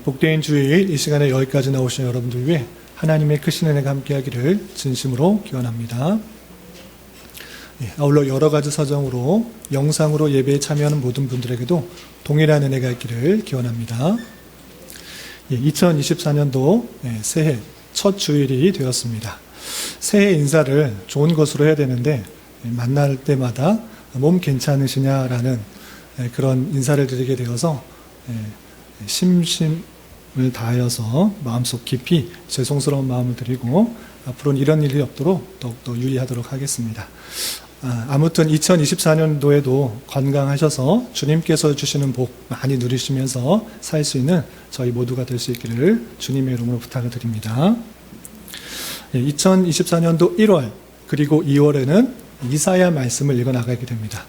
복된 주일 이 시간에 여기까지 나오신 여러분들 위해 하나님의 크신 은혜가 함께하기를 진심으로 기원합니다. 아울러 여러 가지 사정으로 영상으로 예배에 참여하는 모든 분들에게도 동일한 은혜가 있기를 기원합니다. 2024년도 새해 첫 주일이 되었습니다. 새해 인사를 좋은 것으로 해야 되는데 만날 때마다 몸 괜찮으시냐라는 그런 인사를 드리게 되어서 심심을 다하여서 마음속 깊이 죄송스러운 마음을 드리고 앞으로는 이런 일이 없도록 더욱더 유의하도록 하겠습니다. 아무튼 2024년도에도 건강하셔서 주님께서 주시는 복 많이 누리시면서 살 수 있는 저희 모두가 될 수 있기를 주님의 이름으로 부탁을 드립니다. 2024년도 1월 그리고 2월에는 이사야 말씀을 읽어나가게 됩니다.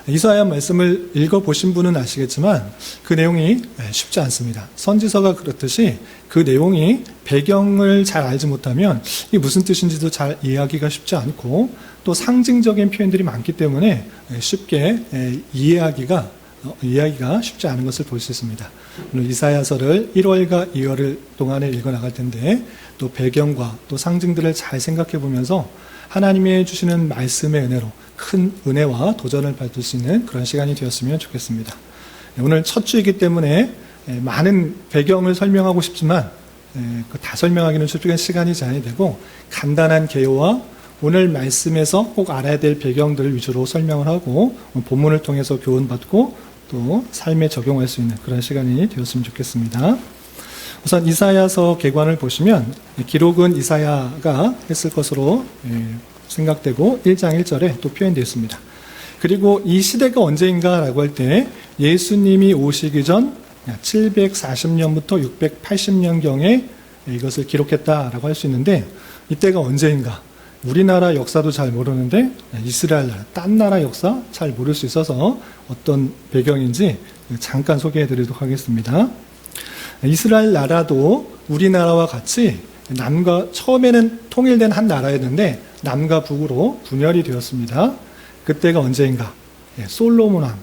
이사야 말씀을 읽어보신 분은 아시겠지만 그 내용이 쉽지 않습니다. 선지서가 그렇듯이 그 내용이 배경을 잘 알지 못하면 이게 무슨 뜻인지도 잘 이해하기가 쉽지 않고 또 상징적인 표현들이 많기 때문에 쉽게 이해하기가 쉽지 않은 것을 볼 수 있습니다. 오늘 이사야서를 1월과 2월 동안에 읽어나갈 텐데 또 배경과 또 상징들을 잘 생각해 보면서 하나님이 주시는 말씀의 은혜로 큰 은혜와 도전을 받을 수 있는 그런 시간이 되었으면 좋겠습니다. 오늘 첫 주이기 때문에 많은 배경을 설명하고 싶지만 다 설명하기는 좀 시간이 제한이 되고 간단한 개요와 오늘 말씀에서 꼭 알아야 될 배경들을 위주로 설명을 하고 본문을 통해서 교훈받고 또 삶에 적용할 수 있는 그런 시간이 되었으면 좋겠습니다. 우선 이사야서 개관을 보시면 기록은 이사야가 했을 것으로 생각되고 1장 1절에 또 표현되어 있습니다. 그리고 이 시대가 언제인가라고 할 때 예수님이 오시기 전 740년부터 680년경에 이것을 기록했다라고 할 수 있는데 이때가 언제인가? 우리나라 역사도 잘 모르는데 이스라엘 나라, 딴 나라 역사 잘 모를 수 있어서 어떤 배경인지 잠깐 소개해 드리도록 하겠습니다. 이스라엘 나라도 우리나라와 같이 처음에는 통일된 한 나라였는데 남과 북으로 분열이 되었습니다. 그때가 언제인가? 솔로몬 왕,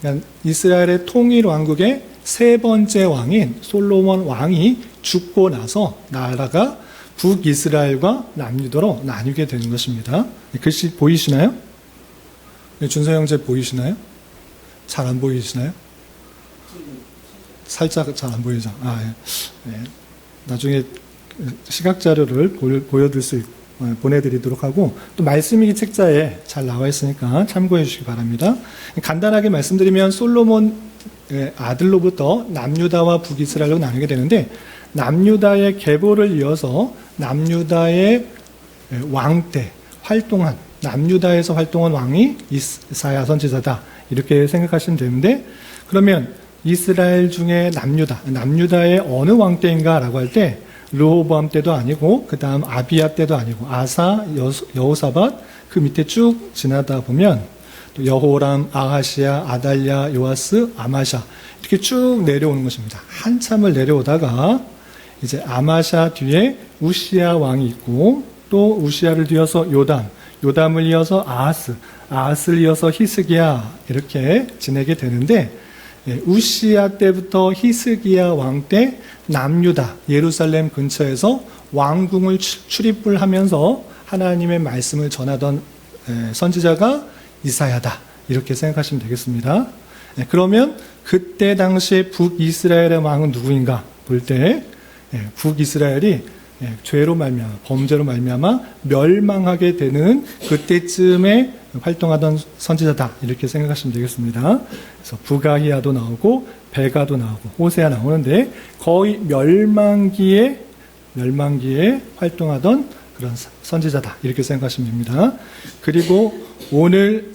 그러니까 이스라엘의 통일 왕국의 세 번째 왕인 솔로몬 왕이 죽고 나서 나라가 북이스라엘과 남유다로 나뉘게 되는 것입니다. 글씨 보이시나요? 준서 형제 보이시나요? 잘 안 보이시나요? 살짝 잘 안 보이죠? 나중에 시각 자료를 보내드리도록 하고 또 말씀이 책자에 잘 나와 있으니까 참고해 주시기 바랍니다. 간단하게 말씀드리면 솔로몬 아들로부터 남유다와 북이스라엘로 나누게 되는데 남유다의 계보를 이어서 남유다의 왕 때 남유다에서 활동한 왕이 이사야 선지자다 이렇게 생각하시면 되는데 그러면 이스라엘 중에 남유다의 어느 왕 때인가라고 할 때 르호보암 때도 아니고 그 다음 아비야 때도 아니고 아사, 여호사밧 그 밑에 쭉 지나다 보면 또 여호람, 아하시야, 아달랴, 요아스, 아마샤 이렇게 쭉 내려오는 것입니다. 한참을 내려오다가 이제 아마샤 뒤에 우시야 왕이 있고 또 우시야를 뒤어서 요담을 이어서 아하스를 이어서 히스기야 이렇게 지내게 되는데 우시야 때부터 히스기야 왕 때 남유다 예루살렘 근처에서 왕궁을 출입을 하면서 하나님의 말씀을 전하던 선지자가 이사야다 이렇게 생각하시면 되겠습니다. 그러면 그때 당시에 북이스라엘의 왕은 누구인가 볼 때 북이스라엘이 죄로 말미암아 범죄로 말미암아 멸망하게 되는 그때쯤에 활동하던 선지자다 이렇게 생각하시면 되겠습니다. 그래서 부가히야도 나오고 베가도 나오고 호세아 나오는데 거의 멸망기에 활동하던 그런 선지자다 이렇게 생각하시면 됩니다. 그리고 오늘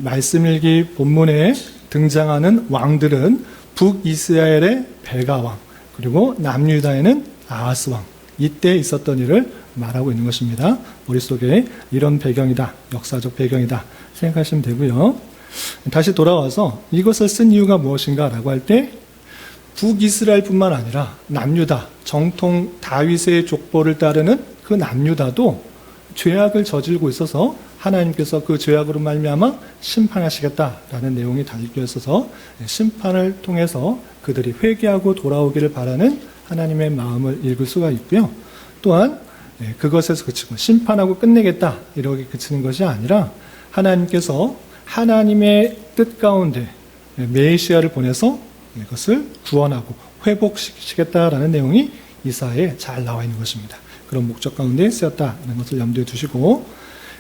말씀 일기 본문에 등장하는 왕들은 북이스라엘의 베가 왕 그리고 남유다에는 아하스 왕 이때 있었던 일을 말하고 있는 것입니다. 머릿속에 이런 배경이다, 역사적 배경이다 생각하시면 되고요. 다시 돌아와서 이것을 쓴 이유가 무엇인가라고 할 때 북이스라엘뿐만 아니라 남유다, 정통 다윗의 족보를 따르는 그 남유다도 죄악을 저지르고 있어서 하나님께서 그 죄악으로 말미암아 심판하시겠다라는 내용이 담겨 있어서 심판을 통해서 그들이 회개하고 돌아오기를 바라는 하나님의 마음을 읽을 수가 있고요. 또한 그것에서 그치고 심판하고 끝내겠다 이렇게 그치는 것이 아니라 하나님께서 하나님의 뜻 가운데 메시아를 보내서 이것을 구원하고 회복시키겠다라는 내용이 이사야에 잘 나와 있는 것입니다. 그런 목적 가운데 쓰였다는 것을 염두에 두시고,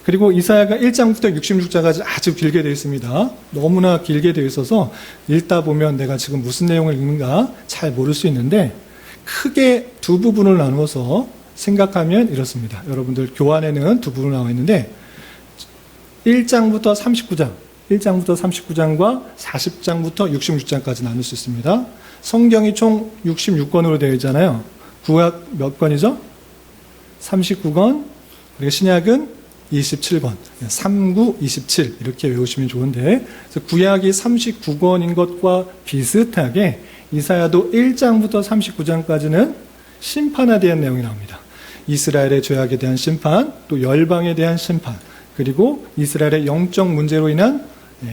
그리고 이사야가 1장부터 66장까지 아주 길게 되어 있습니다. 너무나 길게 되어 있어서 읽다 보면 내가 지금 무슨 내용을 읽는가 잘 모를 수 있는데, 크게 두 부분을 나누어서 생각하면 이렇습니다. 여러분들 교환에는 두 부분으로 나와 있는데 1장부터 39장과 40장부터 66장까지 나눌 수 있습니다. 성경이 총 66권으로 되어 있잖아요. 구약 몇 권이죠? 39권, 그리고 신약은 27권, 39, 27 이렇게 외우시면 좋은데, 그래서 구약이 39권인 것과 비슷하게 이사야도 1장부터 39장까지는 심판에 대한 내용이 나옵니다. 이스라엘의 죄악에 대한 심판, 또 열방에 대한 심판, 그리고 이스라엘의 영적 문제로 인한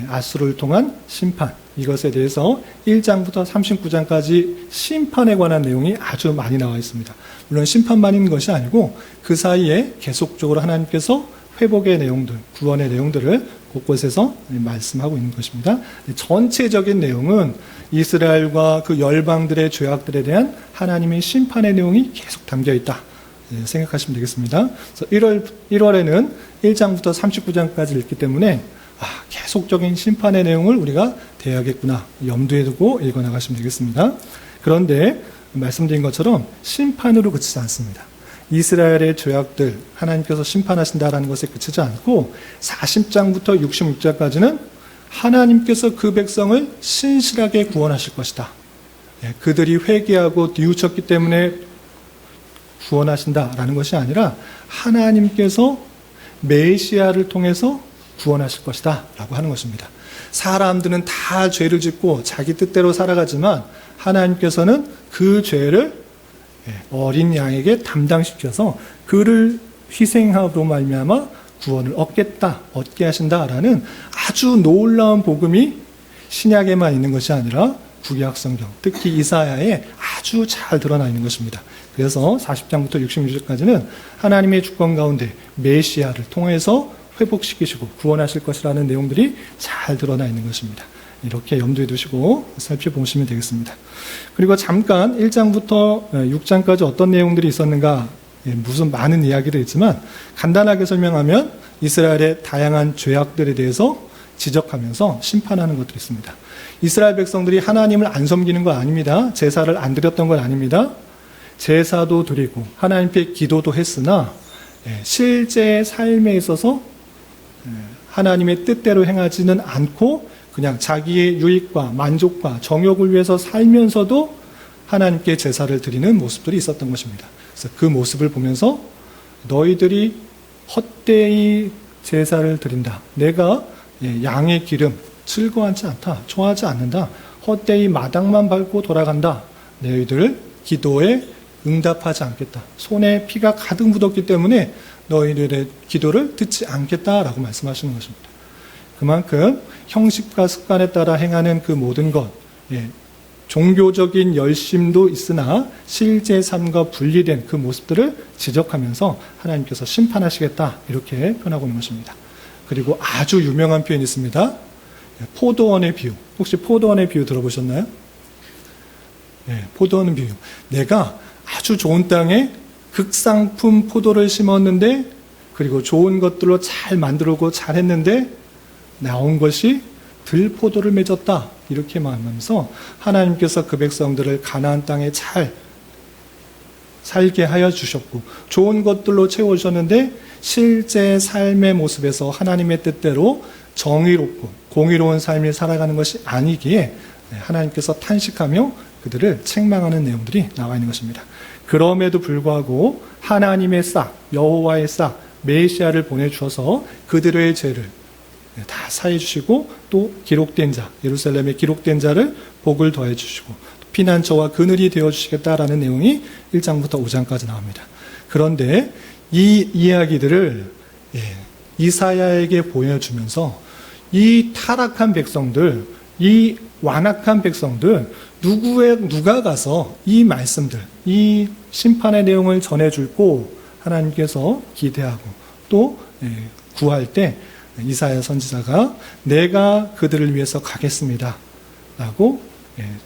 아수르를 통한 심판, 이것에 대해서 1장부터 39장까지 심판에 관한 내용이 아주 많이 나와 있습니다. 물론 심판만 있는 것이 아니고 그 사이에 계속적으로 하나님께서 회복의 내용들, 구원의 내용들을 곳곳에서 말씀하고 있는 것입니다. 전체적인 내용은 이스라엘과 그 열방들의 죄악들에 대한 하나님의 심판의 내용이 계속 담겨 있다 생각하시면 되겠습니다. 그래서 1월에는 1장부터 39장까지 읽기 때문에 계속적인 심판의 내용을 우리가 대하겠구나 염두에 두고 읽어나가시면 되겠습니다. 그런데 말씀드린 것처럼 심판으로 그치지 않습니다. 이스라엘의 죄악들 하나님께서 심판하신다라는 것에 그치지 않고 40장부터 66장까지는 하나님께서 그 백성을 신실하게 구원하실 것이다. 그들이 회개하고 뉘우쳤기 때문에 구원하신다라는 것이 아니라 하나님께서 메시아를 통해서 구원하실 것이다 라고 하는 것입니다. 사람들은 다 죄를 짓고 자기 뜻대로 살아가지만 하나님께서는 그 죄를 어린 양에게 담당시켜서 그를 희생함으로 말미암아 구원을 얻게 하신다라는 아주 놀라운 복음이 신약에만 있는 것이 아니라 구약 성경, 특히 이사야에 아주 잘 드러나 있는 것입니다. 그래서 40장부터 66장까지는 하나님의 주권 가운데 메시아를 통해서 회복시키시고 구원하실 것이라는 내용들이 잘 드러나 있는 것입니다. 이렇게 염두에 두시고 살펴보시면 되겠습니다. 그리고 잠깐 1장부터 6장까지 어떤 내용들이 있었는가, 무슨 많은 이야기도 있지만 간단하게 설명하면 이스라엘의 다양한 죄악들에 대해서 지적하면서 심판하는 것들이 있습니다. 이스라엘 백성들이 하나님을 안 섬기는 거 아닙니다. 제사를 안 드렸던 건 아닙니다. 제사도 드리고 하나님께 기도도 했으나 실제 삶에 있어서 하나님의 뜻대로 행하지는 않고 그냥 자기의 유익과 만족과 정욕을 위해서 살면서도 하나님께 제사를 드리는 모습들이 있었던 것입니다. 그래서 그 모습을 보면서 너희들이 헛되이 제사를 드린다. 내가 양의 기름 즐거워하지 않다. 좋아하지 않는다. 헛되이 마당만 밟고 돌아간다. 너희들 기도에 응답하지 않겠다. 손에 피가 가득 묻었기 때문에 너희들의 기도를 듣지 않겠다라고 말씀하시는 것입니다. 그만큼 형식과 습관에 따라 행하는 그 모든 것, 종교적인 열심도 있으나 실제 삶과 분리된 그 모습들을 지적하면서 하나님께서 심판하시겠다 이렇게 표현하고 있는 것입니다. 그리고 아주 유명한 표현이 있습니다. 포도원의 비유. 혹시 포도원의 비유 들어보셨나요? 포도원 비유. 내가 아주 좋은 땅에 극상품 포도를 심었는데, 그리고 좋은 것들로 잘 만들고 잘 했는데 나온 것이 들포도를 맺었다. 이렇게 말하면서 하나님께서 그 백성들을 가나안 땅에 잘 살게 하여 주셨고 좋은 것들로 채워주셨는데 실제 삶의 모습에서 하나님의 뜻대로 정의롭고 공의로운 삶을 살아가는 것이 아니기에 하나님께서 탄식하며 그들을 책망하는 내용들이 나와 있는 것입니다. 그럼에도 불구하고 하나님의 싹, 여호와의 싹, 메시아를 보내주셔서 그들의 죄를 다 사해 주시고 또 기록된 자, 예루살렘에 기록된 자를 복을 더해 주시고 피난처와 그늘이 되어 주시겠다라는 내용이 1장부터 5장까지 나옵니다. 그런데 이 이야기들을 이사야에게 보여주면서 이 타락한 백성들, 이 완악한 백성들, 누가 가서 이 말씀들, 이 심판의 내용을 전해줄고 하나님께서 기대하고 또 구할 때 이사야 선지자가 내가 그들을 위해서 가겠습니다 라고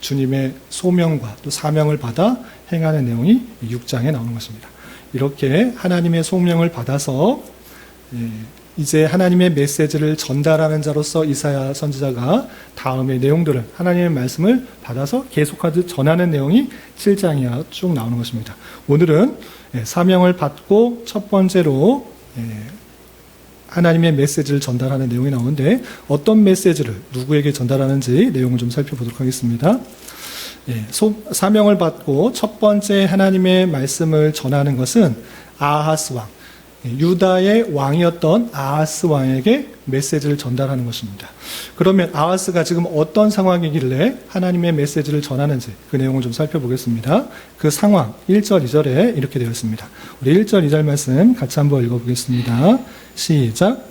주님의 소명과 또 사명을 받아 행하는 내용이 6장에 나오는 것입니다. 이렇게 하나님의 소명을 받아서 이제 하나님의 메시지를 전달하는 자로서 이사야 선지자가 다음의 내용들을 하나님의 말씀을 받아서 계속하듯 전하는 내용이 7장이야 쭉 나오는 것입니다. 오늘은 사명을 받고 첫 번째로 하나님의 메시지를 전달하는 내용이 나오는데 어떤 메시지를 누구에게 전달하는지 내용을 좀 살펴보도록 하겠습니다. 사명을 받고 첫 번째 하나님의 말씀을 전하는 것은 아하스 왕, 유다의 왕이었던 아하스 왕에게 메시지를 전달하는 것입니다. 그러면 아하스가 지금 어떤 상황이길래 하나님의 메시지를 전하는지 그 내용을 좀 살펴보겠습니다. 그 상황 1절 2절에 이렇게 되어 있습니다. 우리 1절 2절 말씀 같이 한번 읽어보겠습니다. 시작.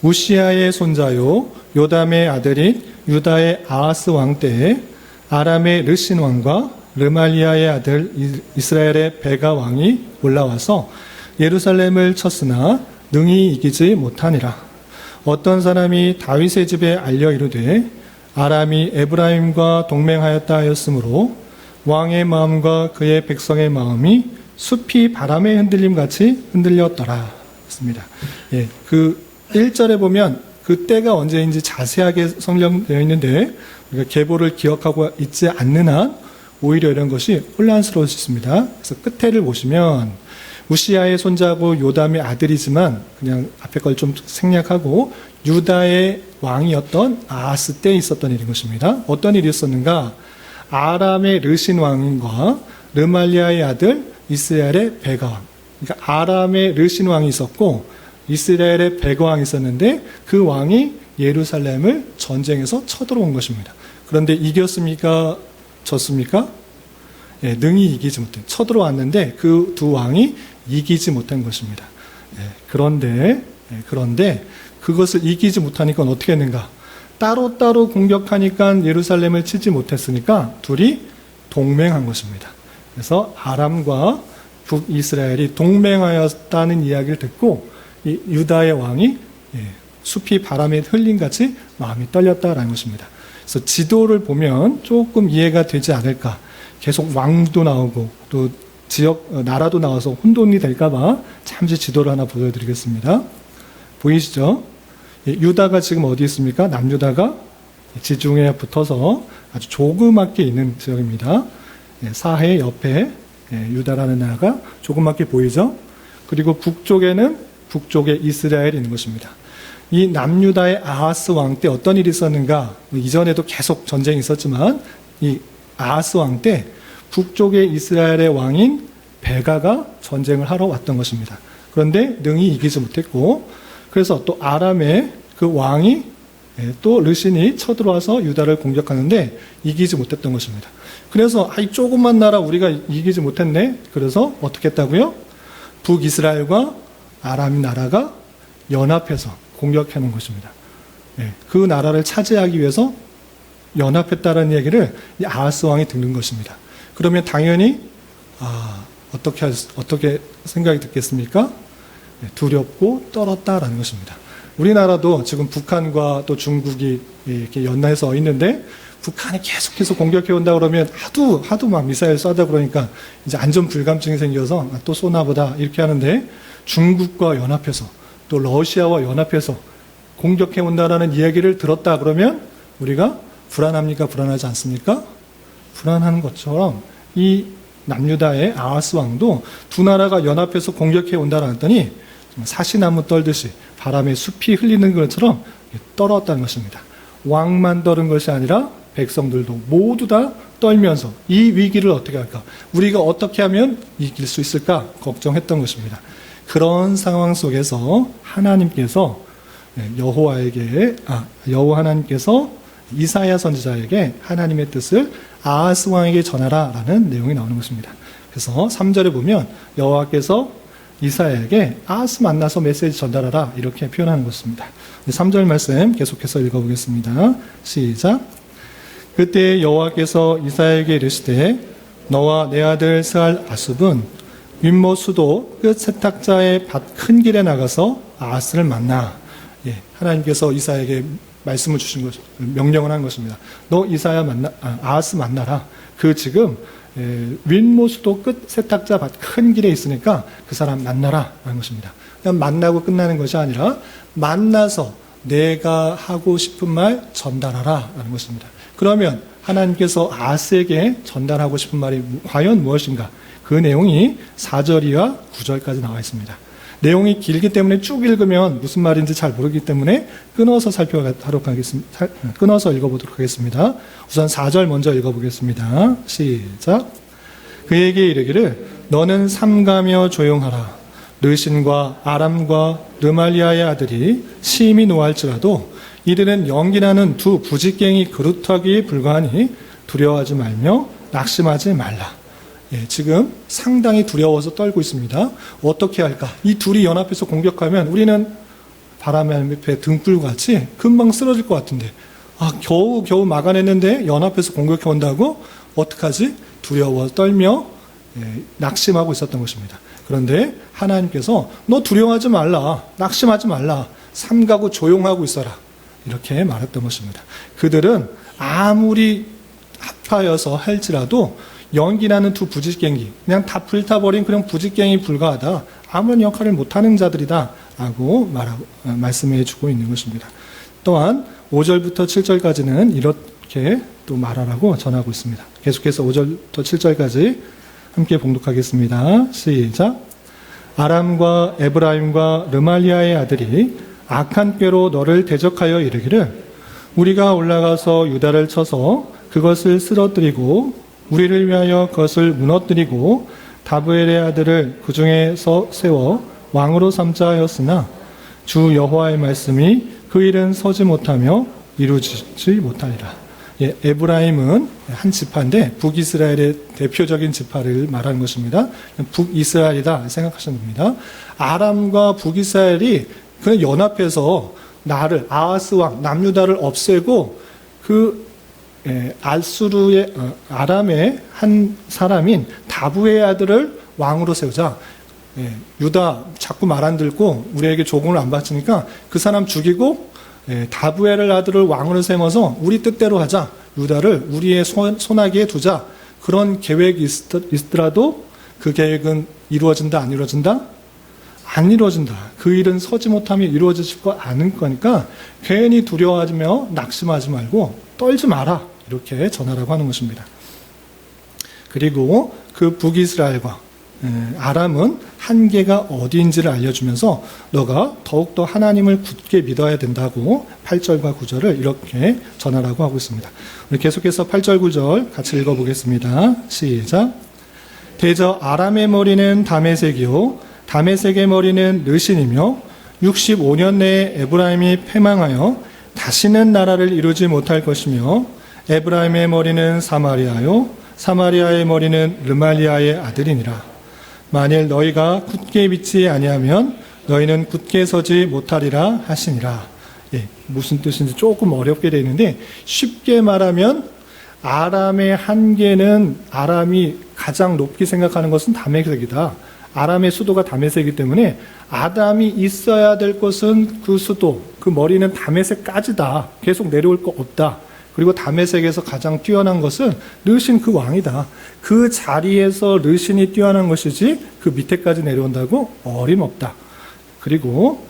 우시아의 손자요 요담의 아들인 유다의 아하스 왕 때에 아람의 르신 왕과 르말리아의 아들 이스라엘의 베가 왕이 올라와서 예루살렘을 쳤으나 능히 이기지 못하니라. 어떤 사람이 다윗의 집에 알려 이르되 아람이 에브라임과 동맹하였다 하였으므로 왕의 마음과 그의 백성의 마음이 숲이 바람의 흔들림같이 흔들렸더라 했습니다. 그 1절에 보면 그 때가 언제인지 자세하게 설명되어 있는데 우리가 계보를 기억하고 있지 않는 한 오히려 이런 것이 혼란스러울 수 있습니다. 그래서 끝에를 보시면 우시아의 손자고 요담의 아들이지만 그냥 앞에 걸 좀 생략하고 유다의 왕이었던 아하스 때에 있었던 일인 것입니다. 어떤 일이 있었는가? 아람의 르신 왕과 르말리아의 아들 이스라엘의 베가 왕. 그러니까 아람의 르신 왕이 있었고 이스라엘의 베가 왕이 있었는데 그 왕이 예루살렘을 전쟁에서 쳐들어온 것입니다. 그런데 이겼습니까? 졌습니까? 능히 이기지 못해. 쳐들어왔는데 그 두 왕이 이기지 못한 것입니다. 그런데 그것을 이기지 못하니까 어떻게 했는가? 따로따로 공격하니까 예루살렘을 치지 못했으니까 둘이 동맹한 것입니다. 그래서 아람과 북이스라엘이 동맹하였다는 이야기를 듣고 이 유다의 왕이 숲이 바람에 흘림같이 마음이 떨렸다라는 것입니다. 그래서 지도를 보면 조금 이해가 되지 않을까. 계속 왕도 나오고 또 지역 나라도 나와서 혼돈이 될까봐 잠시 지도를 하나 보여드리겠습니다. 보이시죠? 유다가 지금 어디 있습니까? 남유다가 지중해에 붙어서 아주 조그맣게 있는 지역입니다. 사해 옆에 유다라는 나라가 조그맣게 보이죠? 그리고 북쪽에 이스라엘이 있는 것입니다. 이 남유다의 아하스 왕 때 어떤 일이 있었는가? 이전에도 계속 전쟁이 있었지만 이 아하스 왕 때 북쪽의 이스라엘의 왕인 베가가 전쟁을 하러 왔던 것입니다. 그런데 능히 이기지 못했고 그래서 또 아람의 그 왕이 또 르신이 쳐들어와서 유다를 공격하는데 이기지 못했던 것입니다. 그래서 이 조그만 나라 우리가 이기지 못했네. 그래서 어떻게 했다고요? 북이스라엘과 아람 나라가 연합해서 공격하는 것입니다. 그 나라를 차지하기 위해서 연합했다는 얘기를 이 아하스 왕이 듣는 것입니다. 그러면 당연히 어떻게 생각이 듣겠습니까? 두렵고 떨었다라는 것입니다. 우리나라도 지금 북한과 또 중국이 이렇게 연나해서 있는데 북한이 계속해서 공격해 온다 그러면 하도 막 미사일 쏴다 그러니까 이제 안전 불감증이 생겨서 또 쏘나 보다 이렇게 하는데 중국과 연합해서 또 러시아와 연합해서 공격해 온다라는 이야기를 들었다 그러면 우리가 불안합니까? 불안하지 않습니까? 불안한 것처럼 이 남유다의 아하스 왕도 두 나라가 연합해서 공격해 온다라 했더니 사시나무 떨듯이 바람에 숲이 흘리는 것처럼 떨었다는 것입니다. 왕만 떨은 것이 아니라 백성들도 모두 다 떨면서 이 위기를 어떻게 할까? 우리가 어떻게 하면 이길 수 있을까? 걱정했던 것입니다. 그런 상황 속에서 하나님께서 여호와 하나님께서 이사야 선지자에게 하나님의 뜻을 아하스 왕에게 전하라라는 내용이 나오는 것입니다. 그래서 3절에 보면 여호와께서 이사야에게 아하스 만나서 메시지 전달하라 이렇게 표현하는 것입니다. 3절 말씀 계속해서 읽어보겠습니다. 시작. 그때 여호와께서 이사야에게 이르시되 너와 내 아들 스알 아숲은 윗모 수도 끝 세탁자의 밭 큰 길에 나가서 아하스를 만나. 하나님께서 이사야에게 말씀을 주신 것, 명령을 한 것입니다. 너 아하스 만나라. 그 지금 윗모 수도 끝 세탁자 밭 큰 길에 있으니까 그 사람 만나라 하는 것입니다. 그냥 만나고 끝나는 것이 아니라 만나서 내가 하고 싶은 말 전달하라 하는 것입니다. 그러면 하나님께서 아하스에게 전달하고 싶은 말이 과연 무엇인가? 그 내용이 4절 이하 9절까지 나와 있습니다. 내용이 길기 때문에 쭉 읽으면 무슨 말인지 잘 모르기 때문에 끊어서 끊어서 읽어보도록 하겠습니다. 우선 4절 먼저 읽어보겠습니다. 시작. 그에게 이르기를 너는 삼가며 조용하라. 르신과 아람과 르말리아의 아들이 심히 노할지라도 이들은 연기나는 두 부직갱이 그루터기에 불과하니 두려워하지 말며 낙심하지 말라. 지금 상당히 두려워서 떨고 있습니다. 어떻게 할까? 이 둘이 연합해서 공격하면 우리는 바람에 등불같이 금방 쓰러질 것 같은데 겨우 막아냈는데 연합해서 공격해 온다고? 어떡하지? 두려워 떨며 낙심하고 있었던 것입니다. 그런데 하나님께서 너 두려워하지 말라. 낙심하지 말라. 삼가고 조용하고 있어라. 이렇게 말했던 것입니다. 그들은 아무리 합하여서 할지라도 연기나는 두 부직갱이, 그냥 다 불타버린 그런 부직갱이 불과하다. 아무런 역할을 못하는 자들이다. 라고 말씀해 주고 있는 것입니다. 또한 5절부터 7절까지는 이렇게 또 말하라고 전하고 있습니다. 계속해서 5절부터 7절까지 함께 봉독하겠습니다. 시작. 아람과 에브라임과 르말리아의 아들이 악한 꾀로 너를 대적하여 이르기를 우리가 올라가서 유다를 쳐서 그것을 쓰러뜨리고 우리를 위하여 그것을 무너뜨리고 다브엘의 아들을 그 중에서 세워 왕으로 삼자 하였으나 주 여호와의 말씀이 그 일은 서지 못하며 이루어지지 못하리라. 에브라임은 한 지파인데 북이스라엘의 대표적인 지파를 말하는 것입니다. 북이스라엘이다 생각하시면 됩니다. 아람과 북이스라엘이 그냥 연합해서 아하스 왕 남유다를 없애고 알수르의 아람의 한 사람인 다브의 아들을 왕으로 세우자. 유다 자꾸 말 안 듣고 우리에게 조공을 안 바치니까 그 사람 죽이고 다브엘의 아들을 왕으로 세워서 우리 뜻대로 하자. 유다를 우리의 손아귀에 두자. 그런 계획이 있더라도 그 계획은 이루어진다 안 이루어진다? 안 이루어진다. 그 일은 서지 못하며 이루어질 거 않을 거니까 괜히 두려워하며 낙심하지 말고 떨지 마라. 이렇게 전하라고 하는 것입니다. 그리고 그 북이스라엘과 아람은 한계가 어디인지를 알려주면서 너가 더욱더 하나님을 굳게 믿어야 된다고 8절과 9절을 이렇게 전하라고 하고 있습니다. 우리 계속해서 8절 9절 같이 읽어보겠습니다. 시작. 대저 아람의 머리는 다메섹이요 다메섹의 머리는 르신이며 65년 내에 에브라임이 패망하여 다시는 나라를 이루지 못할 것이며 에브라임의 머리는 사마리아요 사마리아의 머리는 르말리아의 아들이니라. 만일 너희가 굳게 믿지 아니하면 너희는 굳게 서지 못하리라 하시니라. 무슨 뜻인지 조금 어렵게 되어 있는데 쉽게 말하면 아람의 한계는 아람이 가장 높게 생각하는 것은 다메섹이다. 아람의 수도가 다메섹이기 때문에 아담이 있어야 될 것은 그 수도, 그 머리는 다메섹까지다. 계속 내려올 거 없다. 그리고 다메섹에서 가장 뛰어난 것은 르신 그 왕이다. 그 자리에서 르신이 뛰어난 것이지 그 밑에까지 내려온다고 어림없다. 그리고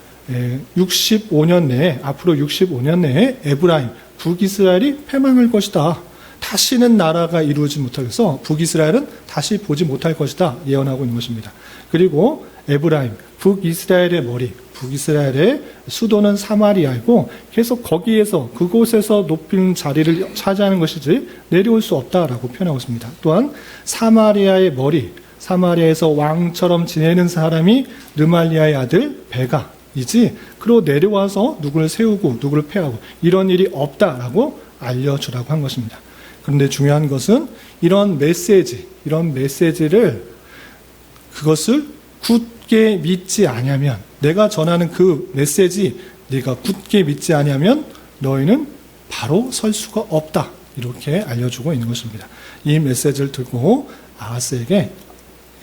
65년 내에 앞으로 65년 내에 에브라임, 북이스라엘이 패망할 것이다. 다시는 나라가 이루어지지 못해서 북이스라엘은 다시 보지 못할 것이다 예언하고 있는 것입니다. 그리고 에브라임, 북이스라엘의 머리, 북이스라엘의 수도는 사마리아이고 계속 거기에서 그곳에서 높은 자리를 차지하는 것이지 내려올 수 없다라고 표현하고 있습니다. 또한 사마리아의 머리, 사마리아에서 왕처럼 지내는 사람이 르말리아의 아들 베가이지 그로 내려와서 누구를 세우고 누구를 패하고 이런 일이 없다라고 알려주라고 한 것입니다. 그런데 중요한 것은 이런 메시지를 그것을 굳게 믿지 아니하면, 내가 전하는 그 메시지 네가 굳게 믿지 아니하면 너희는 바로 설 수가 없다. 이렇게 알려주고 있는 것입니다. 이 메시지를 듣고 아하스에게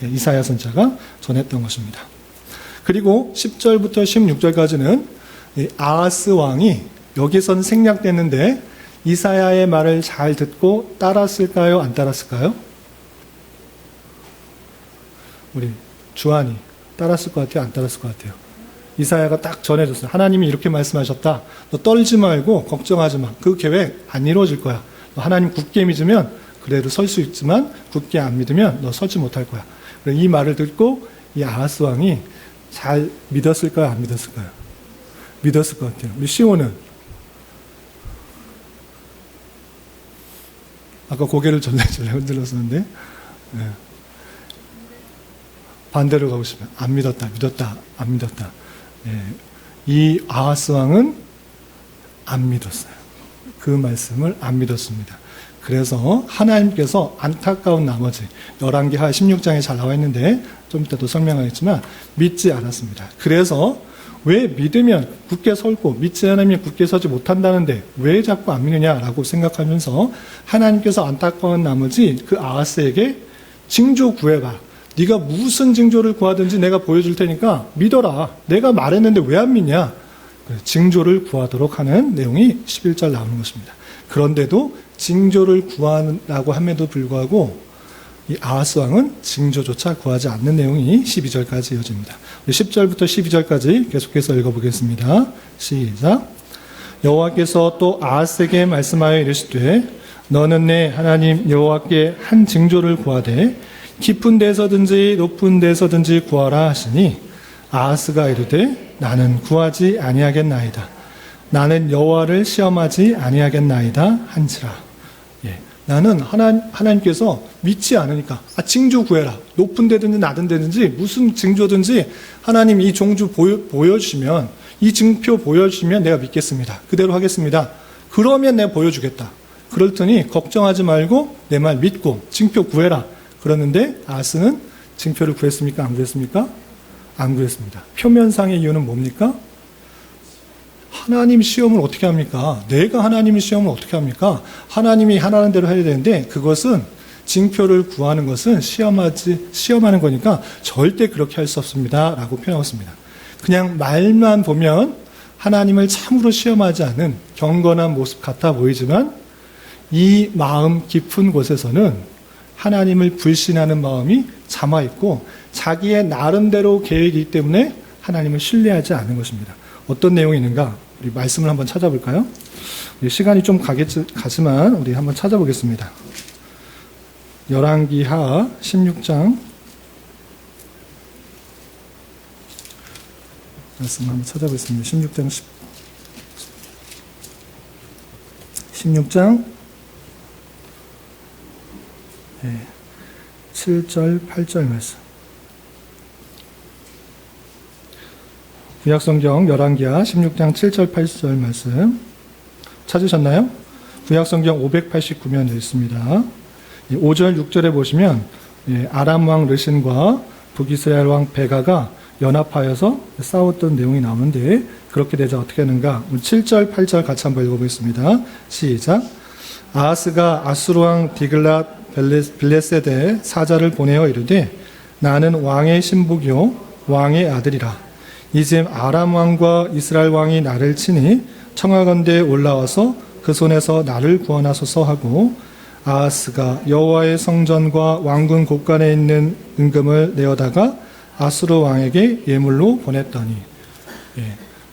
이사야 선지자가 전했던 것입니다. 그리고 10절부터 16절까지는 아하스 왕이 여기선 생략됐는데 이사야의 말을 잘 듣고 따랐을까요? 안 따랐을까요? 우리 주한이 따랐을 것 같아요? 안 따랐을 것 같아요? 이사야가 딱 전해줬어요. 하나님이 이렇게 말씀하셨다. 너 떨지 말고 걱정하지 마. 그 계획 안 이루어질 거야. 너 하나님 굳게 믿으면 그래도 설 수 있지만 굳게 안 믿으면 너 설지 못할 거야. 이 말을 듣고 이 아하스 왕이 잘 믿었을까요? 안 믿었을까요? 믿었을 것 같아요. 우리 시온은 아까 고개를 절레절레 흔들었었는데 네. 반대로 가고 싶어요. 안 믿었다, 믿었다, 안 믿었다. 네. 이 아하스 왕은 안 믿었어요. 그 말씀을 안 믿었습니다. 그래서 하나님께서 안타까운 나머지 열왕기하 16장에 잘 나와 있는데 좀 이따 또 설명하겠지만 믿지 않았습니다. 그래서 왜 믿으면 굳게 설고 믿지 않으면 굳게 서지 못한다는데 왜 자꾸 안 믿느냐라고 생각하면서 하나님께서 안타까운 나머지 그 아하스에게 징조 구해봐. 네가 무슨 징조를 구하든지 내가 보여줄 테니까 믿어라. 내가 말했는데 왜 안 믿냐? 징조를 구하도록 하는 내용이 11절 나오는 것입니다. 그런데도 징조를 구하라고 함에도 불구하고 이 아하스 왕은 징조조차 구하지 않는 내용이 12절까지 이어집니다. 10절부터 12절까지 계속해서 읽어보겠습니다. 시작. 여호와께서 또 아하스에게 말씀하여 이르시되 너는 내 하나님 여호와께 한 징조를 구하되 깊은 데서든지 높은 데서든지 구하라 하시니 아하스가 이르되 나는 구하지 아니하겠나이다. 나는 여호와를 시험하지 아니하겠나이다 한지라. 나는 하나님께서 믿지 않으니까 징조 구해라. 높은 데든지 낮은 데든지 무슨 징조든지 하나님 이 종주 보여주시면 이 징표 보여주시면 내가 믿겠습니다. 그대로 하겠습니다. 그러면 내가 보여주겠다. 그럴 테니 걱정하지 말고 내 말 믿고 징표 구해라. 그러는데 아하스는 징표를 구했습니까? 안 구했습니까? 안 구했습니다. 표면상의 이유는 뭡니까? 하나님 시험을 어떻게 합니까? 내가 하나님의 시험을 어떻게 합니까? 하나님이 하라는 대로 해야 되는데 그것은 징표를 구하는 것은 시험하는 거니까 절대 그렇게 할 수 없습니다. 라고 표현하고 있습니다. 그냥 말만 보면 하나님을 참으로 시험하지 않은 경건한 모습 같아 보이지만 이 마음 깊은 곳에서는 하나님을 불신하는 마음이 잠아있고 자기의 나름대로 계획이기 때문에 하나님을 신뢰하지 않는 것입니다. 어떤 내용이 있는가? 우리 말씀을 한번 찾아볼까요? 시간이 좀 가지만 우리 한번 찾아보겠습니다. 열왕기하 16장 말씀 한번 찾아보겠습니다. 16장 7절 8절 말씀. 구약성경 열왕기하 16장 7절 8절 말씀 찾으셨나요? 구약성경 589면 되어 있습니다. 5절 6절에 보시면 아람 왕 르신과 북이스라엘 왕 베가가 연합하여서 싸웠던 내용이 나오는데 그렇게 되자 어떻게 하는가? 7절 8절 같이 한번 읽어보겠습니다. 시작. 아하스가 아수르 왕 디글랏 빌레셋에 사자를 보내어 이르되 나는 왕의 신복이요 왕의 아들이라. 이제 아람 왕과 이스라엘 왕이 나를 치니 청하건대에 올라와서 그 손에서 나를 구원하소서 하고 아하스가 여호와의 성전과 왕궁 곳간에 있는 은금을 내어다가 아수르 왕에게 예물로 보냈더니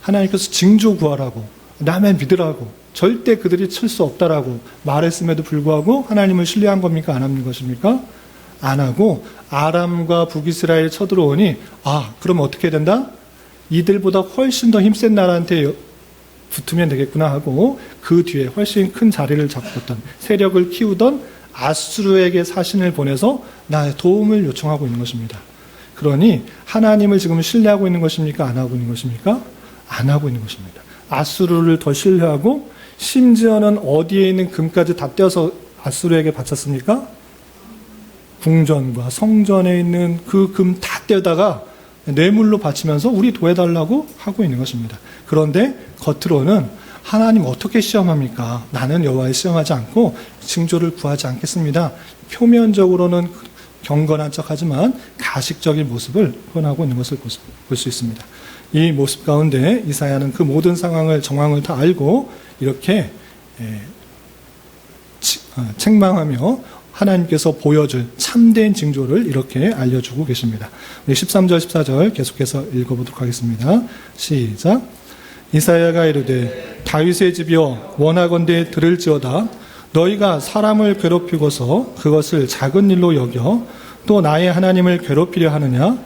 하나님께서 징조 구하라고 남의 믿으라고 절대 그들이 칠 수 없다라고 말했음에도 불구하고 하나님을 신뢰한 겁니까? 안 하는 것입니까? 안 하고 아람과 북이스라엘이 쳐들어오니 그럼 어떻게 된다? 이들보다 훨씬 더 힘센 나라한테 붙으면 되겠구나 하고 그 뒤에 훨씬 큰 자리를 잡았던 세력을 키우던 아수르에게 사신을 보내서 나의 도움을 요청하고 있는 것입니다. 그러니 하나님을 지금 신뢰하고 있는 것입니까? 안 하고 있는 것입니까? 안 하고 있는 것입니다. 아수르를 더 신뢰하고 심지어는 어디에 있는 금까지 다 떼어서 아수르에게 바쳤습니까? 궁전과 성전에 있는 그 금 다 떼다가 뇌물로 바치면서 우리 도와달라고 하고 있는 것입니다. 그런데 겉으로는 하나님 어떻게 시험합니까? 나는 여호와의 시험하지 않고 징조를 구하지 않겠습니다. 표면적으로는 경건한 척하지만 가식적인 모습을 표현하고 있는 것을 볼 수 있습니다. 이 모습 가운데 이사야는 그 모든 정황을 다 알고 이렇게 책망하며 하나님께서 보여줄 참된 징조를 이렇게 알려주고 계십니다. 우리 13절, 14절 계속해서 읽어보도록 하겠습니다. 시작. 이사야가 이르되 다윗의 집이여 원하건대 들을지어다. 너희가 사람을 괴롭히고서 그것을 작은 일로 여겨 또 나의 하나님을 괴롭히려 하느냐?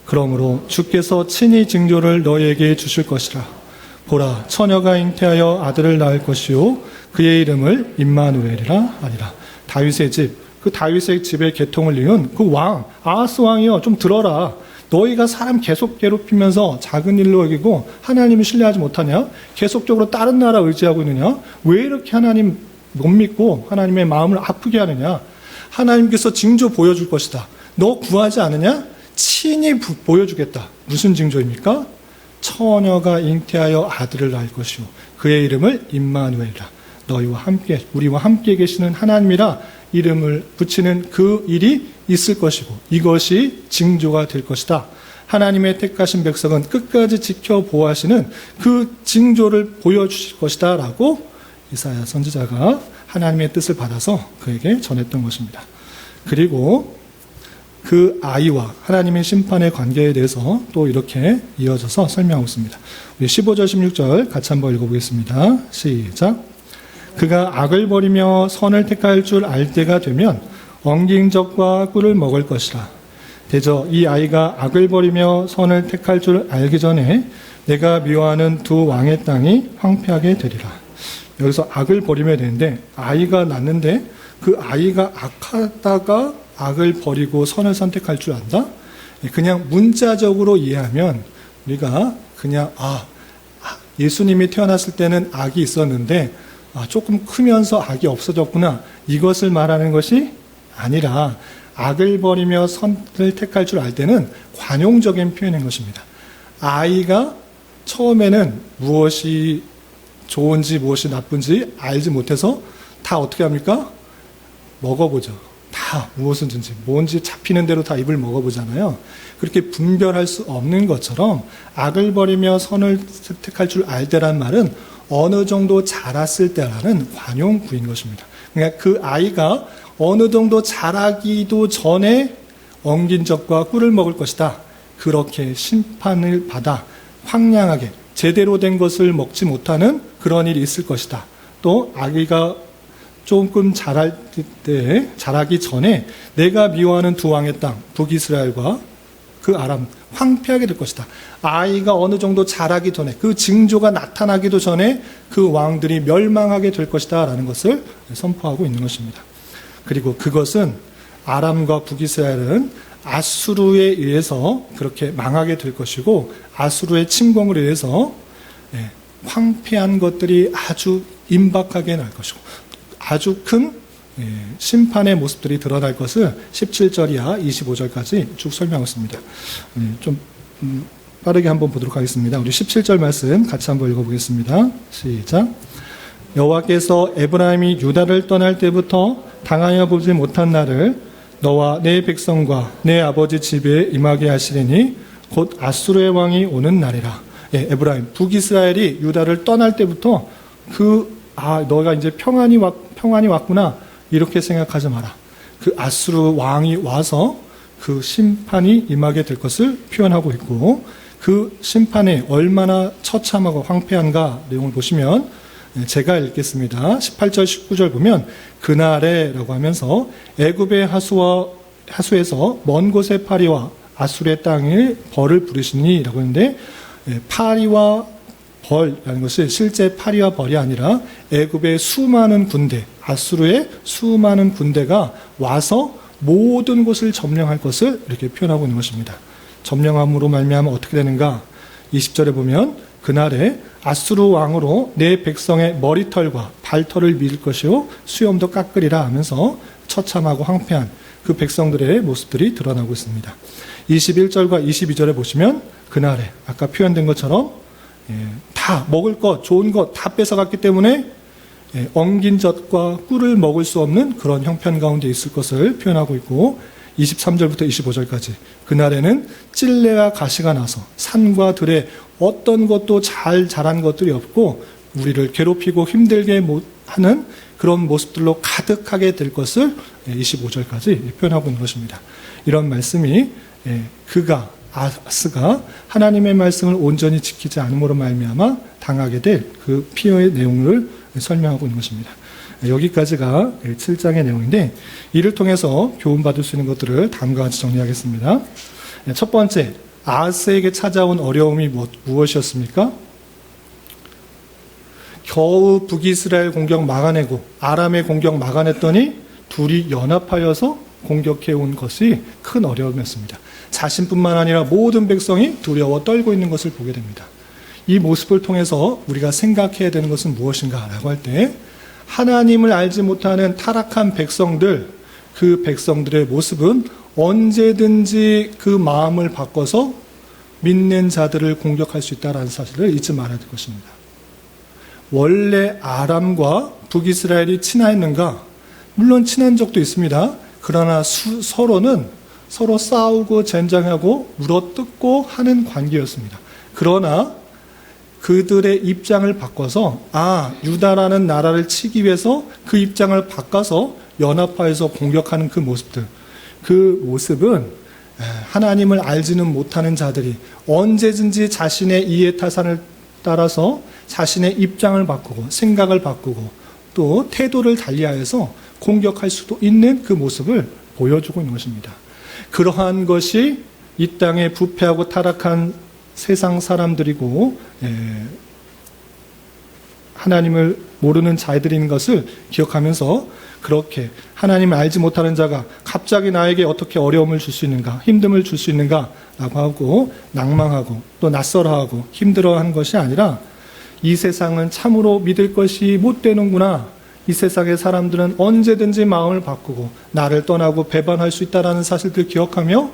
그러므로 주께서 친히 징조를 너희에게 주실 것이라. 보라, 처녀가 잉태하여 아들을 낳을 것이요 그의 이름을 임마누엘이라 하리라. 다윗의 집, 그 다윗의 집의 계통을 이은 그 왕, 아하스 왕이여 좀 들어라. 너희가 사람 계속 괴롭히면서 작은 일로 여기고 하나님을 신뢰하지 못하냐? 계속적으로 다른 나라 의지하고 있느냐? 왜 이렇게 하나님 못 믿고 하나님의 마음을 아프게 하느냐? 하나님께서 징조 보여줄 것이다. 너 구하지 않느냐? 친히 보여주겠다. 무슨 징조입니까? 처녀가 잉태하여 아들을 낳을 것이요 그의 이름을 임마누엘이라. 너희와 함께 우리와 함께 계시는 하나님이라 이름을 붙이는 그 일이 있을 것이고 이것이 징조가 될 것이다. 하나님의 택하신 백성은 끝까지 지켜 보호하시는 그 징조를 보여주실 것이다 라고 이사야 선지자가 하나님의 뜻을 받아서 그에게 전했던 것입니다. 그리고 그 아이와 하나님의 심판의 관계에 대해서 또 이렇게 이어져서 설명하고 있습니다. 우리 15절 16절 같이 한번 읽어보겠습니다. 시작. 그가 악을 버리며 선을 택할 줄 알 때가 되면 엉긴 적과 꿀을 먹을 것이라. 대저 이 아이가 악을 버리며 선을 택할 줄 알기 전에 내가 미워하는 두 왕의 땅이 황폐하게 되리라. 여기서 악을 버리면 되는데 아이가 낳는데 그 아이가 악하다가 악을 버리고 선을 선택할 줄 안다? 그냥 문자적으로 이해하면 우리가 그냥 예수님이 태어났을 때는 악이 있었는데 조금 크면서 악이 없어졌구나 이것을 말하는 것이 아니라 악을 버리며 선을 택할 줄 알 때는 관용적인 표현인 것입니다. 아이가 처음에는 무엇이 좋은지 무엇이 나쁜지 알지 못해서 다 어떻게 합니까? 먹어보죠. 다 무엇인지 뭔지 잡히는 대로 다 입을 먹어보잖아요. 그렇게 분별할 수 없는 것처럼 악을 버리며 선을 택할 줄 알 때란 말은 어느 정도 자랐을 때라는 관용구인 것입니다. 그러니까 그 아이가 어느 정도 자라기도 전에 엉긴 적과 꿀을 먹을 것이다. 그렇게 심판을 받아 황량하게 제대로 된 것을 먹지 못하는 그런 일이 있을 것이다. 또 아기가 조금 자라기 전에 내가 미워하는 두 왕의 땅, 북이스라엘과 그 아람, 황폐하게 될 것이다. 아이가 어느 정도 자라기 전에, 그 징조가 나타나기도 전에 그 왕들이 멸망하게 될 것이다 라는 것을 선포하고 있는 것입니다. 그리고 그것은 아람과 북이스라엘은 아수르에 의해서 그렇게 망하게 될 것이고 아수르의 침공을 의해서 황폐한 것들이 아주 임박하게 날 것이고 아주 큰 심판의 모습들이 드러날 것을 17절 이하 25절까지 쭉 설명하고 있습니다. 좀 빠르게 한번 보도록 하겠습니다. 우리 17절 말씀 같이 한번 읽어보겠습니다. 시작. 여호와께서 에브라임이 유다를 떠날 때부터 당하여 보지 못한 날을 너와 내 백성과 내 아버지 집에 임하게 하시리니 곧 아수르의 왕이 오는 날이라. 에브라임, 북이스라엘이 유다를 떠날 때부터 너가 이제 평안이 왔구나 이렇게 생각하지 마라. 그 아수르 왕이 와서 그 심판이 임하게 될 것을 표현하고 있고 그 심판이 얼마나 처참하고 황폐한가 내용을 보시면 제가 읽겠습니다. 18절 19절 보면 그날에 라고 하면서 애굽의 하수에서 먼 곳의 파리와 아수르의 땅에 벌을 부르시니 라고 했는데 파리와 벌이라는 것이 실제 파리와 벌이 아니라 애굽의 수많은 군대, 아수르의 수많은 군대가 와서 모든 곳을 점령할 것을 이렇게 표현하고 있는 것입니다. 점령함으로 말미암아 어떻게 되는가? 20절에 보면 그날에 아수르 왕으로 내 백성의 머리털과 발털을 밀 것이요 수염도 깎으리라 하면서 처참하고 황폐한 그 백성들의 모습들이 드러나고 있습니다. 21절과 22절에 보시면 그날에 아까 표현된 것처럼 다 먹을 것, 좋은 것 다 뺏어갔기 때문에 엉긴 젖과 꿀을 먹을 수 없는 그런 형편 가운데 있을 것을 표현하고 있고 23절부터 25절까지 그날에는 찔레와 가시가 나서 산과 들에 어떤 것도 잘 자란 것들이 없고 우리를 괴롭히고 힘들게 하는 그런 모습들로 가득하게 될 것을 25절까지 표현하고 있는 것입니다. 이런 말씀이 아하스가 하나님의 말씀을 온전히 지키지 않음으로 말미암아 당하게 될 그 피해의 내용을 설명하고 있는 것입니다. 여기까지가 7장의 내용인데 이를 통해서 교훈받을 수 있는 것들을 다음과 같이 정리하겠습니다. 첫 번째, 아하스에게 찾아온 어려움이 무엇이었습니까? 겨우 북이스라엘 공격 막아내고 아람의 공격 막아냈더니 둘이 연합하여서 공격해온 것이 큰 어려움이었습니다. 자신뿐만 아니라 모든 백성이 두려워 떨고 있는 것을 보게 됩니다. 이 모습을 통해서 우리가 생각해야 되는 것은 무엇인가라고 할 때 하나님을 알지 못하는 타락한 백성들, 그 백성들의 모습은 언제든지 그 마음을 바꿔서 믿는 자들을 공격할 수 있다는 사실을 잊지 말아야 될 것입니다. 원래 아람과 북이스라엘이 친했는가? 물론 친한 적도 있습니다. 그러나 서로 싸우고 젠장하고 물어뜯고 하는 관계였습니다. 그러나 그들의 입장을 바꿔서 유다라는 나라를 치기 위해서 그 입장을 바꿔서 연합하여서 공격하는 그 모습들, 그 모습은 하나님을 알지는 못하는 자들이 언제든지 자신의 이해타산을 따라서 자신의 입장을 바꾸고 생각을 바꾸고 또 태도를 달리하여서 공격할 수도 있는 그 모습을 보여주고 있는 것입니다. 그러한 것이 이 땅에 부패하고 타락한 세상 사람들이고 하나님을 모르는 자들인 것을 기억하면서 그렇게 하나님을 알지 못하는 자가 갑자기 나에게 어떻게 어려움을 줄 수 있는가, 힘듦을 줄 수 있는가 라고 하고 낭망하고 또 낯설어하고 힘들어하는 것이 아니라 이 세상은 참으로 믿을 것이 못 되는구나. 이 세상의 사람들은 언제든지 마음을 바꾸고 나를 떠나고 배반할 수 있다는 사실들을 기억하며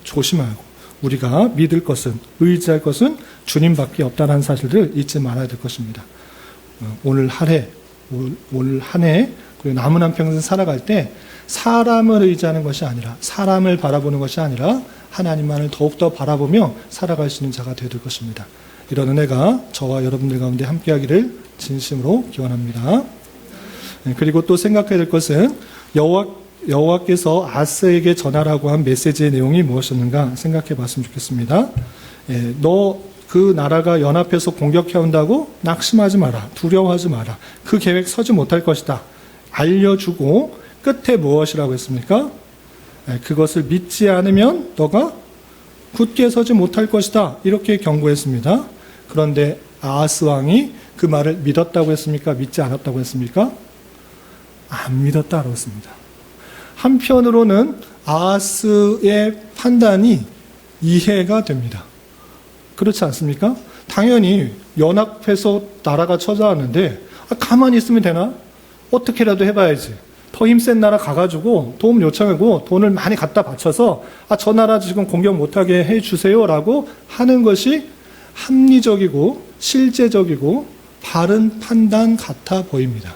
조심하고 우리가 믿을 것은, 의지할 것은 주님밖에 없다는 사실을 잊지 말아야 될 것입니다. 오늘 한 해 그리고 남은 한 평생 살아갈 때 사람을 의지하는 것이 아니라 사람을 바라보는 것이 아니라 하나님만을 더욱더 바라보며 살아갈 수 있는 자가 되어야 될 것입니다. 이런 은혜가 저와 여러분들 가운데 함께하기를 진심으로 기원합니다. 그리고 또 생각해야 될 것은 여호와께서 아하스에게 전하라고 한 메시지의 내용이 무엇이었는가 생각해 봤으면 좋겠습니다. 너 그 나라가 연합해서 공격해 온다고 낙심하지 마라. 두려워하지 마라. 그 계획 서지 못할 것이다. 알려주고 끝에 무엇이라고 했습니까? 그것을 믿지 않으면 너가 굳게 서지 못할 것이다. 이렇게 경고했습니다. 그런데 아하스 왕이 그 말을 믿었다고 했습니까? 믿지 않았다고 했습니까? 안 믿었다고 했습니다. 한편으로는 아하스의 판단이 이해가 됩니다. 그렇지 않습니까? 당연히 연합해서 나라가 찾아왔는데 가만히 있으면 되나? 어떻게라도 해봐야지. 더 힘센 나라 가가지고 도움 요청하고 돈을 많이 갖다 바쳐서 저 나라 지금 공격 못하게 해주세요라고 하는 것이 합리적이고 실제적이고 바른 판단 같아 보입니다.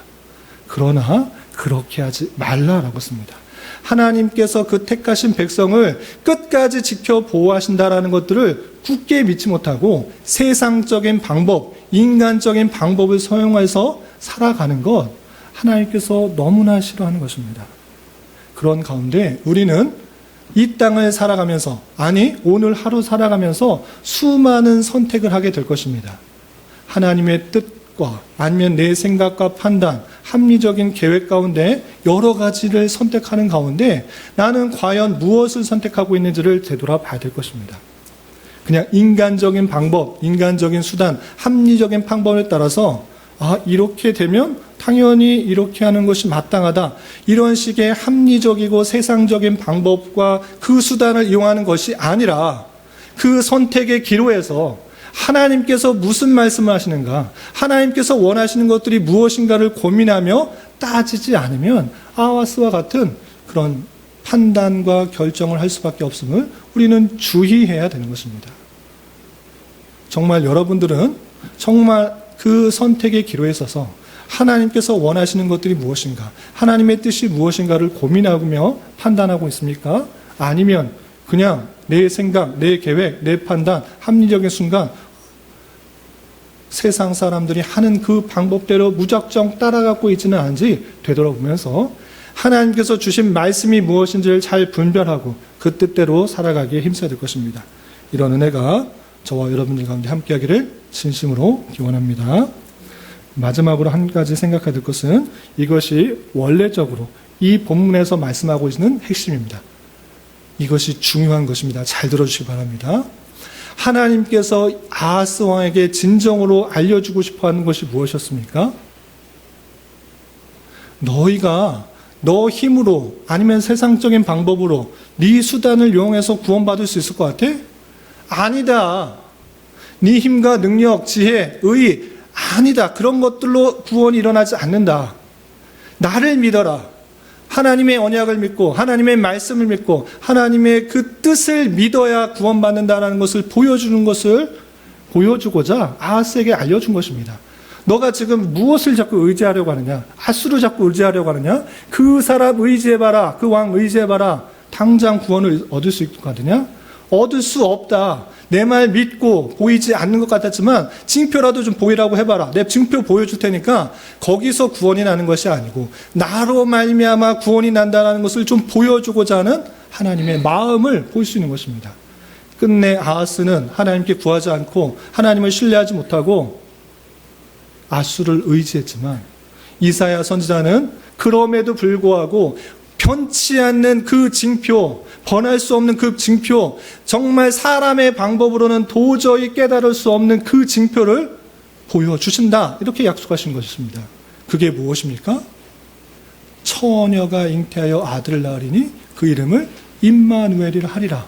그러나 그렇게 하지 말라라고 씁니다. 하나님께서 그 택하신 백성을 끝까지 지켜 보호하신다라는 것들을 굳게 믿지 못하고 세상적인 방법, 인간적인 방법을 사용해서 살아가는 것, 하나님께서 너무나 싫어하는 것입니다. 그런 가운데 우리는 이 땅을 살아가면서, 오늘 하루 살아가면서 수많은 선택을 하게 될 것입니다. 하나님의 뜻과 아니면 내 생각과 판단, 합리적인 계획 가운데 여러 가지를 선택하는 가운데 나는 과연 무엇을 선택하고 있는지를 되돌아봐야 될 것입니다. 그냥 인간적인 방법, 인간적인 수단, 합리적인 방법에 따라서 이렇게 되면 당연히 이렇게 하는 것이 마땅하다. 이런 식의 합리적이고 세상적인 방법과 그 수단을 이용하는 것이 아니라 그 선택의 기로에서 하나님께서 무슨 말씀을 하시는가, 하나님께서 원하시는 것들이 무엇인가를 고민하며 따지지 않으면 아하스와 같은 그런 판단과 결정을 할 수밖에 없음을 우리는 주의해야 되는 것입니다. 정말 여러분들은 정말 그 선택의 기로에 서서 하나님께서 원하시는 것들이 무엇인가, 하나님의 뜻이 무엇인가를 고민하며 판단하고 있습니까? 아니면 그냥 내 생각, 내 계획, 내 판단, 합리적인 순간 세상 사람들이 하는 그 방법대로 무작정 따라가고 있지는 않은지 되돌아보면서 하나님께서 주신 말씀이 무엇인지를 잘 분별하고 그 뜻대로 살아가기에 힘써야 될 것입니다. 이런 은혜가 저와 여러분들 가운데 함께하기를 진심으로 기원합니다. 마지막으로 한 가지 생각해야 될 것은 이것이 원래적으로 이 본문에서 말씀하고 있는 핵심입니다. 이것이 중요한 것입니다. 잘 들어주시기 바랍니다. 하나님께서 아하스 왕에게 진정으로 알려주고 싶어하는 것이 무엇이었습니까? 너희가 너 힘으로 아니면 세상적인 방법으로 네 수단을 이용해서 구원받을 수 있을 것 같아? 아니다. 네 힘과 능력, 지혜, 의 아니다. 그런 것들로 구원이 일어나지 않는다. 나를 믿어라. 하나님의 언약을 믿고 하나님의 말씀을 믿고 하나님의 그 뜻을 믿어야 구원받는다는 것을 보여주고자 아하스에게 알려준 것입니다. 너가 지금 무엇을 자꾸 의지하려고 하느냐? 아수를 자꾸 의지하려고 하느냐? 그 사람 의지해봐라. 그 왕 의지해봐라. 당장 구원을 얻을 수 있거든요. 얻을 수 없다. 내 말 믿고 보이지 않는 것 같았지만 징표라도 좀 보이라고 해봐라. 내 징표 보여줄 테니까 거기서 구원이 나는 것이 아니고 나로 말미암아 구원이 난다는 것을 좀 보여주고자 하는 하나님의 마음을 볼 수 있는 것입니다. 끝내 아하스는 하나님께 구하지 않고 하나님을 신뢰하지 못하고 아수를 의지했지만 이사야 선지자는 그럼에도 불구하고 변치 않는 그 징표, 번할 수 없는 그 징표, 정말 사람의 방법으로는 도저히 깨달을 수 없는 그 징표를 보여주신다. 이렇게 약속하신 것입니다. 그게 무엇입니까? 처녀가 잉태하여 아들을 낳으리니 그 이름을 임마누엘이라 하리라.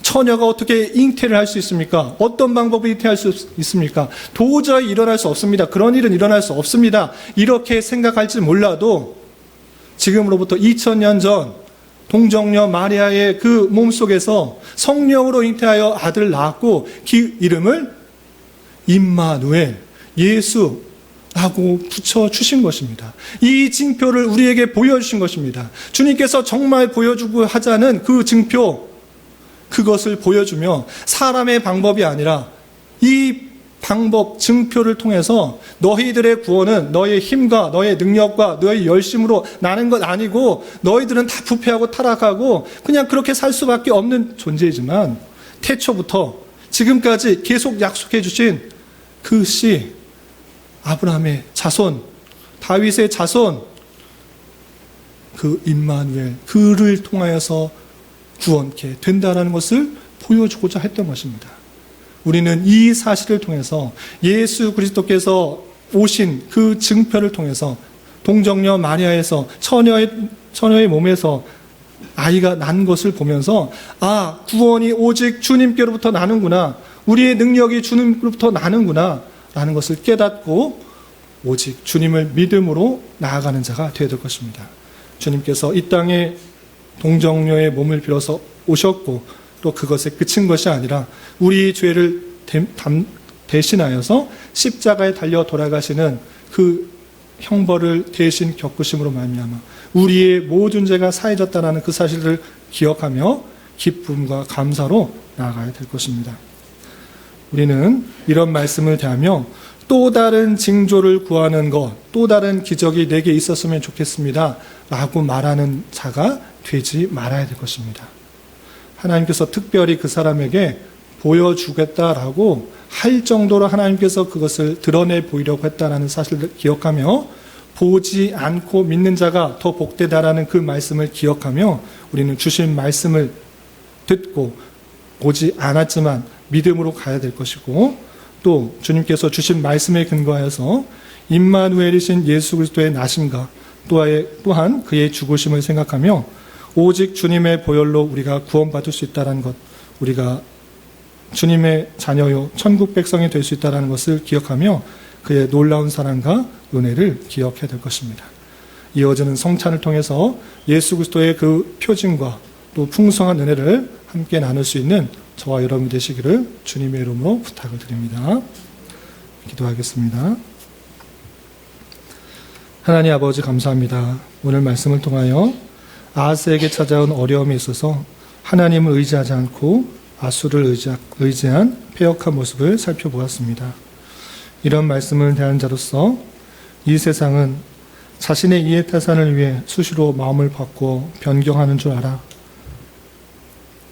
처녀가 어떻게 잉태를 할 수 있습니까? 어떤 방법으로 잉태할 수 있습니까? 도저히 일어날 수 없습니다. 그런 일은 일어날 수 없습니다. 이렇게 생각할지 몰라도 지금으로부터 2000년 전 동정녀 마리아의 그 몸속에서 성령으로 잉태하여 아들을 낳았고 그 이름을 임마누엘, 예수라고 붙여주신 것입니다. 이 징표를 우리에게 보여주신 것입니다. 주님께서 정말 보여주고 하자는 그 징표, 그것을 보여주며 사람의 방법이 아니라 이 방법, 증표를 통해서 너희들의 구원은 너의 힘과 너의 능력과 너의 열심으로 나는 것 아니고 너희들은 다 부패하고 타락하고 그냥 그렇게 살 수밖에 없는 존재이지만 태초부터 지금까지 계속 약속해 주신 그 씨, 아브라함의 자손, 다윗의 자손, 그 임마누엘, 그를 통하여서 구원케 된다는 것을 보여주고자 했던 것입니다. 우리는 이 사실을 통해서 예수 그리스도께서 오신 그 증표를 통해서 동정녀 마리아에서 처녀의 몸에서 아이가 난 것을 보면서 아, 구원이 오직 주님께로부터 나는구나. 우리의 능력이 주님으로부터 나는구나. 라는 것을 깨닫고 오직 주님을 믿음으로 나아가는 자가 되어야 될 것입니다. 주님께서 이 땅에 동정녀의 몸을 빌어서 오셨고 또 그것에 그친 것이 아니라 우리 죄를 대신하여서 십자가에 달려 돌아가시는 그 형벌을 대신 겪으심으로 말미암아 우리의 모든 죄가 사해졌다는 그 사실을 기억하며 기쁨과 감사로 나아가야 될 것입니다. 우리는 이런 말씀을 대하며 또 다른 징조를 구하는 것, 또 다른 기적이 내게 있었으면 좋겠습니다 라고 말하는 자가 되지 말아야 될 것입니다. 하나님께서 특별히 그 사람에게 보여주겠다라고 할 정도로 하나님께서 그것을 드러내 보이려고 했다는 사실을 기억하며 보지 않고 믿는 자가 더 복되다라는 그 말씀을 기억하며 우리는 주신 말씀을 듣고 보지 않았지만 믿음으로 가야 될 것이고 또 주님께서 주신 말씀에 근거하여서 임마누엘이신 예수 그리스도의 나심과 또한 그의 죽으심을 생각하며 오직 주님의 보혈로 우리가 구원받을 수 있다는 것, 우리가 주님의 자녀요 천국 백성이 될 수 있다는 것을 기억하며 그의 놀라운 사랑과 은혜를 기억해야 될 것입니다. 이어지는 성찬을 통해서 예수 그리스도의 그 표징과 또 풍성한 은혜를 함께 나눌 수 있는 저와 여러분이 되시기를 주님의 이름으로 부탁을 드립니다. 기도하겠습니다. 하나님 아버지 감사합니다. 오늘 말씀을 통하여 아하스에게 찾아온 어려움에 있어서 하나님을 의지하지 않고 아수를 의지한 패역한 모습을 살펴보았습니다. 이런 말씀을 대한 자로서 이 세상은 자신의 이해타산을 위해 수시로 마음을 바꾸어 변경하는 줄 알아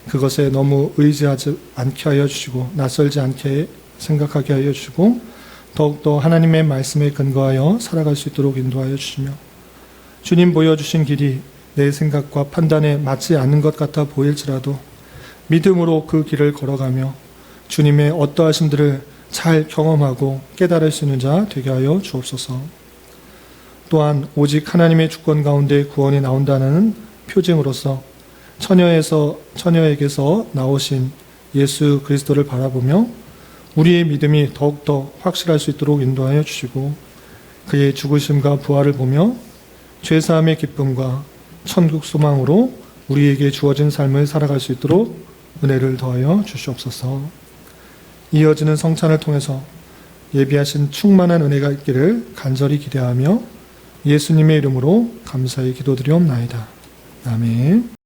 그것에 너무 의지하지 않게 하여 주시고 낯설지 않게 생각하게 하여 주시고 더욱더 하나님의 말씀에 근거하여 살아갈 수 있도록 인도하여 주시며 주님 보여주신 길이 내 생각과 판단에 맞지 않는 것 같아 보일지라도 믿음으로 그 길을 걸어가며 주님의 어떠하심들을 잘 경험하고 깨달을 수 있는 자 되게 하여 주옵소서. 또한 오직 하나님의 주권 가운데 구원이 나온다는 표징으로서 처녀에게서 나오신 예수 그리스도를 바라보며 우리의 믿음이 더욱더 확실할 수 있도록 인도하여 주시고 그의 죽으심과 부활을 보며 죄사함의 기쁨과 천국 소망으로 우리에게 주어진 삶을 살아갈 수 있도록 은혜를 더하여 주시옵소서. 이어지는 성찬을 통해서 예비하신 충만한 은혜가 있기를 간절히 기대하며 예수님의 이름으로 감사히 기도드리옵나이다. 아멘.